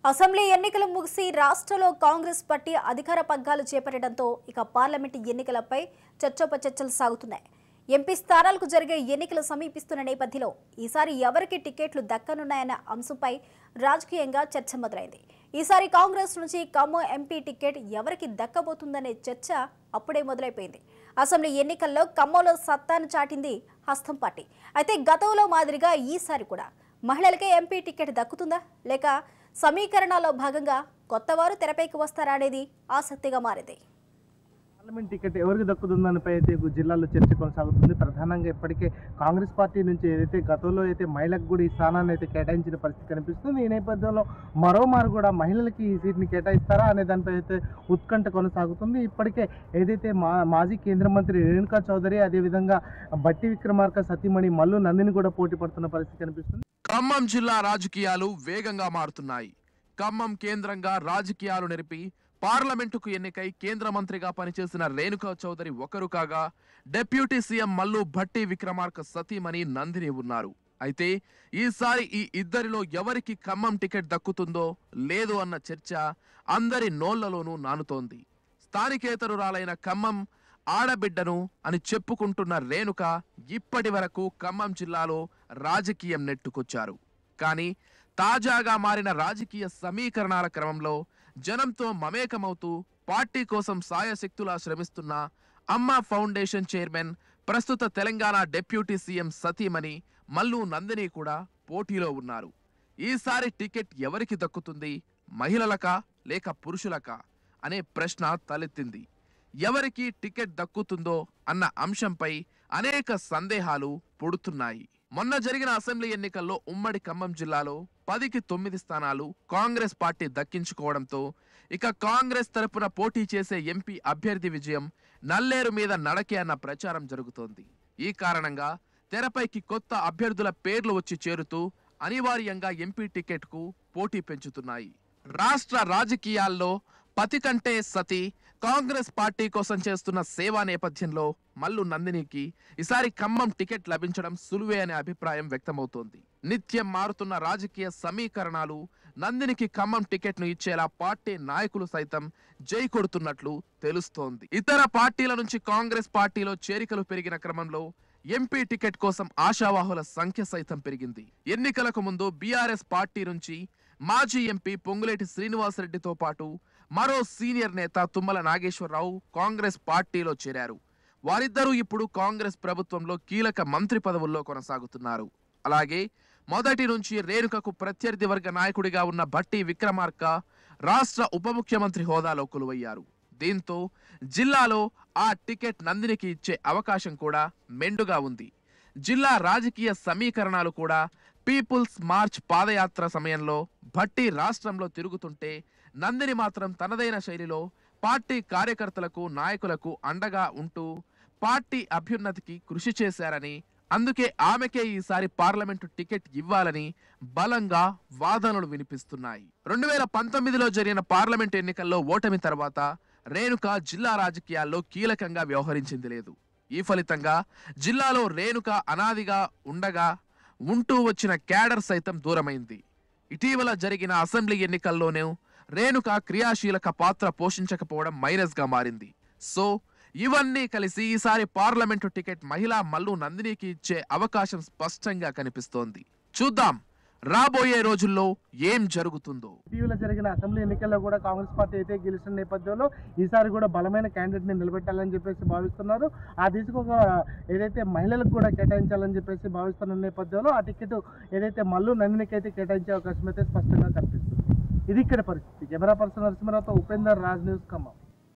Assembly ఎన్నికలు ముగిసి రాష్ట్రంలో Congress party అధికార పగ్గాలు చేపట్టడంతో ఇక పార్లమెంటు ఎన్నికలపై చర్చోపచర్చలు సాగుతున్నాయి. ఎంపీ స్థానాలకు జరిగే ఎన్నికలు సమీపిస్తున్న నేపథ్యంలో ఈసారి ఎవరికి టికెట్లు దక్కనున్నాయన్న అంశంపై రాజకీయంగా చర్చ మొదలైంది. ఈసారి కాంగ్రెస్ నుంచి ఖమ్మం ఎంపీ టికెట్ ఎవరికి దక్కబోతుందనే చర్చ అప్పుడే మొదలైపోయింది. అసెంబ్లీ ఎన్నికల్లో ఖమ్మంలో సత్తాను చాటింది హస్తం పార్టీ. అయితే గతంలో మాదిరిగా ఈసారి కూడా మహిళలకే ఎంపీ టికెట్ దక్కుతుందా లేక సమీకరణాల్లో భాగంగా కొత్తవారు తెరపైకి వస్తారా అనేది ఆసక్తిగా మారింది. పార్లమెంట్ టికెట్ ఎవరికి దక్కుతుందనిపై అయితే జిల్లాలో చర్చ కొనసాగుతుంది. ప్రధానంగా ఇప్పటికే కాంగ్రెస్ పార్టీ నుంచి ఏదైతే గతంలో అయితే మహిళలకు కూడా ఈ స్థానాన్ని అయితే కేటాయించిన పరిస్థితి కనిపిస్తుంది. ఈ నేపథ్యంలో మరోమారు కూడా మహిళలకి ఈ సీట్ని కేటాయిస్తారా అనే దానిపై అయితే ఉత్కంఠ కొనసాగుతుంది. ఇప్పటికే ఏదైతే మాజీ కేంద్ర మంత్రి రేణుకా చౌదరి, అదేవిధంగా బట్టి విక్రమార్క సతీమణి మల్లు నందిని కూడా పోటీ పడుతున్న పరిస్థితి కనిపిస్తుంది. ఖమ్మం జిల్లా రాజకీయాలు వేగంగా మారుతున్నాయి. ఖమ్మం కేంద్రంగా రాజకీయాలు నెరిపి పార్లమెంటుకు ఎన్నికై కేంద్ర మంత్రిగా పనిచేసిన రేణుకా చౌదరి ఒకరు కాగా, డిప్యూటీ సీఎం మల్లు భట్టి విక్రమార్క సతీమణి నందిని ఉన్నారు. అయితే ఈసారి ఈ ఇద్దరిలో ఎవరికి ఖమ్మం టికెట్ దక్కుతుందో లేదు అన్న చర్చ అందరి నోళ్లలోనూ నానుతోంది. స్థానికేతరురాలైన ఖమ్మం ఆడబిడ్డను అని చెప్పుకుంటున్న రేణుక ఇప్పటి వరకు ఖమ్మం జిల్లాలో రాజకీయం నెట్టుకొచ్చారు. కానీ తాజాగా మారిన రాజకీయ సమీకరణాల క్రమంలో జనంతో మమేకమవుతూ పార్టీ కోసం సాయశక్తులా శ్రమిస్తున్న అమ్మ ఫౌండేషన్ చైర్మన్, ప్రస్తుత తెలంగాణ డిప్యూటీ సీఎం సతీమణి మల్లు నందిని కూడా పోటీలో ఉన్నారు. ఈసారి టికెట్ ఎవరికి దక్కుతుంది, మహిళలకా లేక పురుషులకా అనే ప్రశ్న తలెత్తింది. ఎవరికి టికెట్ దక్కుతుందో అన్న అంశంపై అనేక సందేహాలు పుడుతున్నాయి. మొన్న జరిగిన అసెంబ్లీ ఎన్నికల్లో ఉమ్మడి ఖమ్మం జిల్లాలో 10కి 9 స్థానాలు కాంగ్రెస్ పార్టీ దక్కించుకోవడంతో ఇక కాంగ్రెస్ తరపున పోటీ చేసే ఎంపీ అభ్యర్థి విజయం నల్లేరు మీద నడకే అన్న ప్రచారం జరుగుతోంది. ఈ కారణంగా తెరపైకి కొత్త అభ్యర్థుల పేర్లు వచ్చి చేరుతూ అనివార్యంగా ఎంపీ టికెట్ కు పోటీ పెంచుతున్నాయి. రాష్ట్ర రాజకీయాల్లో పతి కంటే సతి కాంగ్రెస్ పార్టీ కోసం చేస్తున్న సేవా నేపథ్యంలో మల్లు నందినికి ఈసారి ఖమ్మం టికెట్ లభించడం సులువే అనే అభిప్రాయం వ్యక్తమవుతోంది. నిత్యం మారుతున్న రాజకీయ సమీకరణాలు నందినికి ఖమ్మం టికెట్ ను ఇచ్చేలా పార్టీ నాయకులు సైతం జై కొడుతున్నట్లు తెలుస్తోంది. ఇతర పార్టీల నుంచి కాంగ్రెస్ పార్టీలో చేరికలు పెరిగిన క్రమంలో ఎంపీ టికెట్ కోసం ఆశావాహుల సంఖ్య సైతం పెరిగింది. ఎన్నికలకు ముందు బీఆర్ఎస్ పార్టీ నుంచి మాజీ ఎంపీ పొంగులేటి శ్రీనివాసరెడ్డితో పాటు మరో సీనియర్ నేత తుమ్మల నాగేశ్వరరావు కాంగ్రెస్ పార్టీలో చేరారు. వారిద్దరూ ఇప్పుడు కాంగ్రెస్ ప్రభుత్వంలో కీలక మంత్రి పదవుల్లో కొనసాగుతున్నారు. అలాగే మొదటి నుంచి రేణుకకు ప్రత్యర్థి వర్గ నాయకుడిగా ఉన్న భట్టి విక్రమార్క రాష్ట్ర ఉప ముఖ్యమంత్రి హోదాలో కొలువయ్యారు. దీంతో జిల్లాలో ఆ టికెట్ నందినికి ఇచ్చే అవకాశం కూడా మెండుగా ఉంది. జిల్లా రాజకీయ సమీకరణాలు కూడా పీపుల్స్ మార్చ్ పాదయాత్ర సమయంలో భట్టి రాష్ట్రంలో తిరుగుతుంటే నందిని మాత్రం తనదైన శైలిలో పార్టీ కార్యకర్తలకు, నాయకులకు అండగా ఉంటూ పార్టీ అభ్యున్నతికి కృషి చేశారని, అందుకే ఆమెకే ఈసారి పార్లమెంటు టికెట్ ఇవ్వాలని బలంగా వాదనలు వినిపిస్తున్నాయి. 2019లో జరిగిన పార్లమెంటు ఎన్నికల్లో ఓటమి తర్వాత రేణుక జిల్లా రాజకీయాల్లో కీలకంగా వ్యవహరించింది లేదు. ఈ ఫలితంగా జిల్లాలో రేణుక అనాదిగా ఉంటూ వచ్చిన క్యాడర్ సైతం దూరమైంది. ఇటీవల జరిగిన అసెంబ్లీ ఎన్నికల్లోనూ రేణుక క్రియాశీలక పాత్ర పోషించకపోవడం మైనస్ గా మారింది. సో ఇవన్నీ కలిసి ఈసారి పార్లమెంటు టికెట్ మహిళా మల్లు నందినికి ఇచ్చే అవకాశం స్పష్టంగా కనిపిస్తోంది. చూద్దాం రాబోయే రోజుల్లో ఏం జరుగుతుందో. ఇటీవల జరిగిన అసెంబ్లీ ఎన్నికల్లో కూడా కాంగ్రెస్ పార్టీ అయితే గెలిచిన నేపథ్యంలో ఈసారి కూడా బలమైన క్యాండిడేట్ ని నిలబెట్టాలని చెప్పేసి భావిస్తున్నారు. ఆ దిశగా ఏదైతే మహిళలకు కూడా కేటాయించాలని చెప్పేసి భావిస్తున్న నేపథ్యంలో ఆ టికెట్ ఏదైతే మల్లు నందినికి అయితే కేటాయించే అవకాశం అయితే స్పష్టంగా కనిపిస్తుంది. ఇది ఇక్కడ పరిస్థితి. కెమెరా పర్సన్ నరసింహరావుతో ఉపేందర్, రాజ్ న్యూస్, ఖమ్మం.